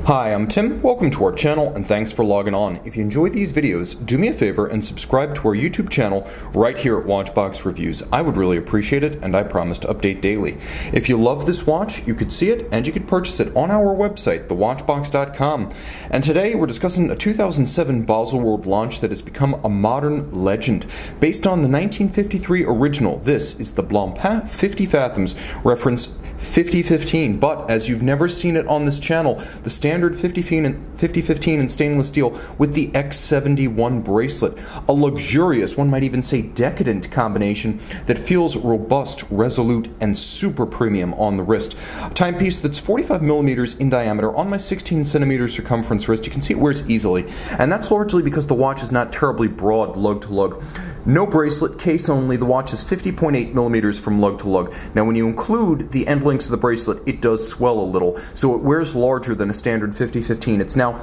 Hi, I'm Tim, welcome to our channel, and thanks for logging on. If you enjoy these videos, do me a favor and subscribe to our YouTube channel right here at Watchbox Reviews. I would really appreciate it, and I promise to update daily. If you love this watch, you could see it, and you could purchase it on our website, thewatchbox.com. And today we're discussing a 2007 Baselworld launch that has become a modern legend. Based on the 1953 original, this is the Blancpain 50 Fathoms, reference 5015, but as you've never seen it on this channel, the standard 5015 in stainless steel with the X71 bracelet, a luxurious, one might even say decadent combination that feels robust, resolute, and super premium on the wrist. A timepiece that's 45 millimeters in diameter on my 16 centimeter circumference wrist. You can see it wears easily, and that's largely because the watch is not terribly broad lug to lug. No bracelet, case only. The watch is 50.8 millimeters from lug to lug. Now when you include the end links of the bracelet, it does swell a little, so it wears larger than a standard 5015. It's now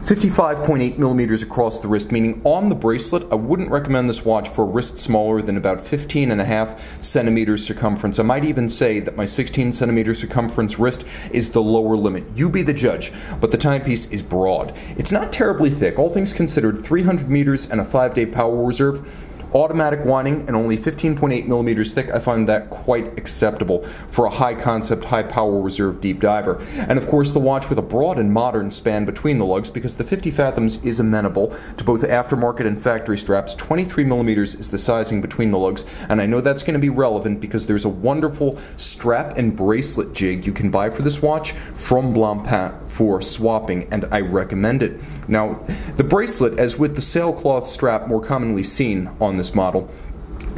55.8 millimeters across the wrist, meaning on the bracelet, I wouldn't recommend this watch for a wrist smaller than about 15.5 centimeters circumference. I might even say that my 16 centimeter circumference wrist is the lower limit. You be the judge, but the timepiece is broad. It's not terribly thick, all things considered, 300 meters and a 5-day power reserve. Automatic winding and only 15.8 millimeters thick, I find that quite acceptable for a high concept, high power reserve deep diver. And of course the watch with a broad and modern span between the lugs, because the 50 Fathoms is amenable to both aftermarket and factory straps. 23 millimeters is the sizing between the lugs, and I know that's going to be relevant because there's a wonderful strap and bracelet jig you can buy for this watch from Blancpain for swapping, and I recommend it. Now, the bracelet, as with the sailcloth strap more commonly seen on this model,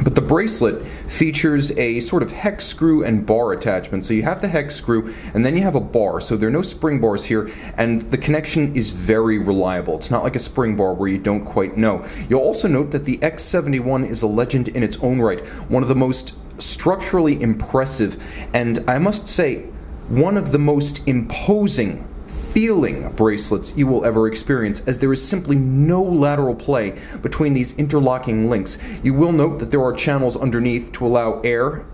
but the bracelet features a sort of hex screw and bar attachment. So you have the hex screw and then you have a bar. So there are no spring bars here, and the connection is very reliable. It's not like a spring bar where you don't quite know. You'll also note that the X71 is a legend in its own right. One of the most structurally impressive, and I must say, one of the most imposing feeling bracelets you will ever experience, as there is simply no lateral play between these interlocking links. You will note that there are channels underneath to allow air,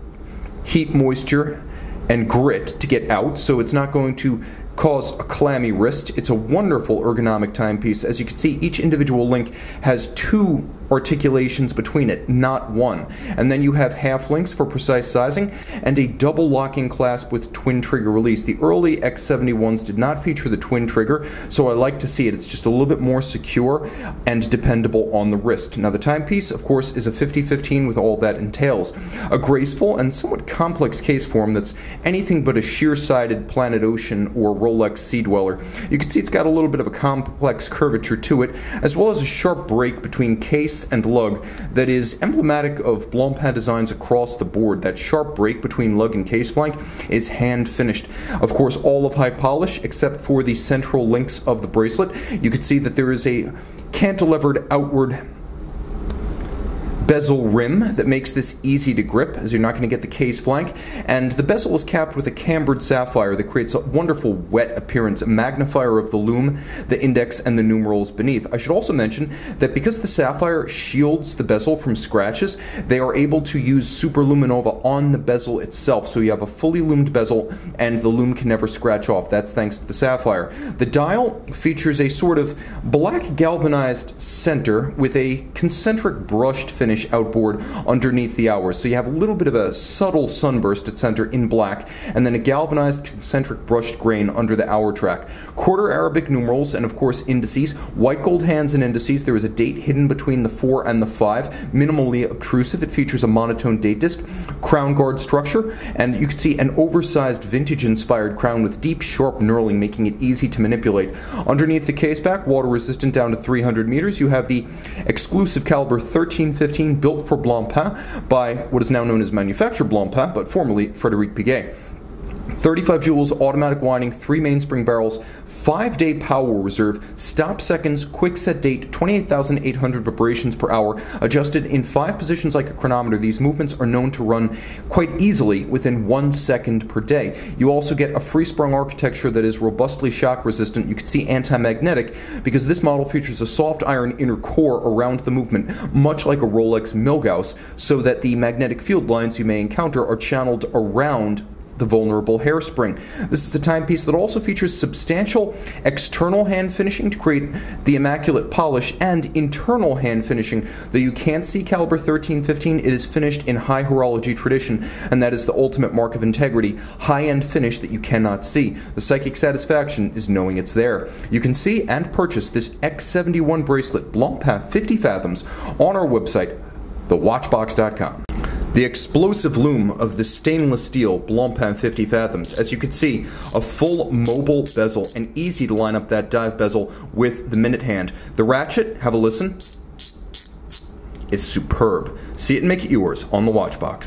heat, moisture, and grit to get out, so it's not going to cause a clammy wrist. It's a wonderful ergonomic timepiece. As you can see, each individual link has two articulations between it, not one. And then you have half links for precise sizing and a double locking clasp with twin trigger release. The early X71s did not feature the twin trigger, so I like to see it. It's just a little bit more secure and dependable on the wrist. Now the timepiece, of course, is a 5015 with all that entails. A graceful and somewhat complex case form that's anything but a sheer-sided Planet Ocean or Rolex Sea Dweller. You can see it's got a little bit of a complex curvature to it, as well as a sharp break between case and lug that is emblematic of Blancpain designs across the board. That sharp break between lug and case flank is hand finished. Of course, all of high polish except for the central links of the bracelet. You can see that there is a cantilevered outward bezel rim that makes this easy to grip, as you're not going to get the case flank, and the bezel is capped with a cambered sapphire that creates a wonderful wet appearance, a magnifier of the Loom, the index, and the numerals beneath. I should also mention that because the sapphire shields the bezel from scratches, they are able to use Superluminova on the bezel itself, so you have a fully loomed bezel and the Loom can never scratch off. That's thanks to the sapphire. The dial features a sort of black galvanized center with a concentric brushed finish outboard underneath the hours, so you have a little bit of a subtle sunburst at center in black, and then a galvanized concentric brushed grain under the hour track. Quarter Arabic numerals and of course indices, white gold hands and indices. There is a date hidden between the 4 and the 5, minimally obtrusive. It features a monotone date disc, crown guard structure, and you can see an oversized vintage inspired crown with deep sharp knurling, making it easy to manipulate. Underneath the case back, water resistant down to 300 meters, you have the exclusive caliber 1315 built for Blancpain by what is now known as Manufacture Blancpain, but formerly Frédéric Piguet. 35 joules, automatic winding, 3 mainspring barrels, 5-day power reserve, stop seconds, quick set date, 28,800 vibrations per hour, adjusted in 5 positions like a chronometer. These movements are known to run quite easily within 1 second per day. You also get a free-sprung architecture that is robustly shock resistant. You can see anti-magnetic because this model features a soft iron inner core around the movement, much like a Rolex Milgauss, so that the magnetic field lines you may encounter are channeled around the vulnerable hairspring. This is a timepiece that also features substantial external hand finishing to create the Immaculate Polish and internal hand finishing. Though you can't see caliber 1315, it is finished in high horology tradition, and that is the ultimate mark of integrity, high-end finish that you cannot see. The psychic satisfaction is knowing it's there. You can see and purchase this X71 bracelet, Blancpain 50 Fathoms, on our website, thewatchbox.com. The explosive loom of the stainless steel Blancpain 50 Fathoms. As you can see, a full mobile bezel and easy to line up that dive bezel with the minute hand. The ratchet, have a listen, is superb. See it and make it yours on the Watchbox.